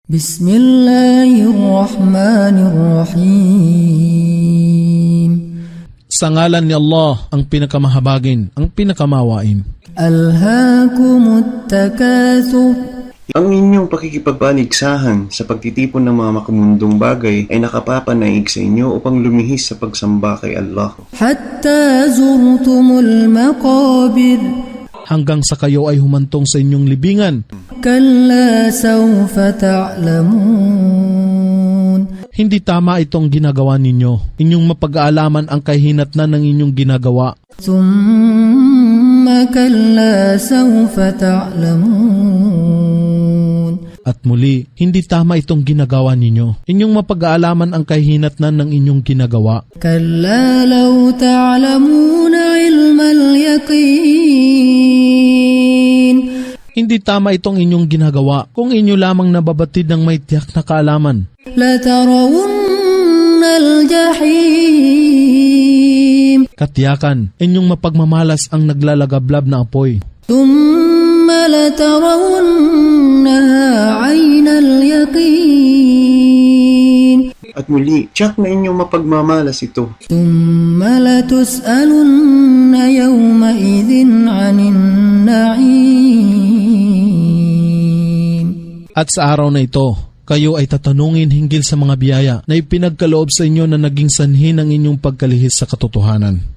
Bismillahirrahmanirrahim. Sa ngalan ni Allah, ang pinakamahabagin, ang pinakamawain. Alhaakumut takathur. Ang inyong pakikipagpaligsahan sa pagtitipon ng mga makamundong bagay ay nakapapanaig sa inyo upang lumihis sa pagsamba kay Allah. Hatta zurtumul maqabir. Hanggang sa kayo ay humantong sa inyong libingan. Kalla sawfa ta'lamun. Hindi tama itong ginagawa ninyo. Inyong mapag-aalaman ang kahinatnan ng inyong ginagawa. Thumma kalla sawfa ta'lamun. At muli, hindi tama itong ginagawa ninyo. Inyong mapag-aalaman ang kahinatnan ng inyong ginagawa. Kalla law ta'lamuna ilmal yaqin. Hindi tama itong inyong ginagawa kung inyo lamang nababatid ng may tiyak na kaalaman. Latarawunnal jahim. Katiyakan, inyong mapagmamalas ang naglalagablab na apoy. Thumma latarawunnaha aynal yaqin. At muli, tiyak na inyong mapagmamalas ito. Thumma latus'alunna yawma idhin 'anin na'im. At sa araw na ito, kayo ay tatanungin hinggil sa mga biyaya na ipinagkaloob sa inyo na naging sanhi ng inyong pagkalihis sa katotohanan.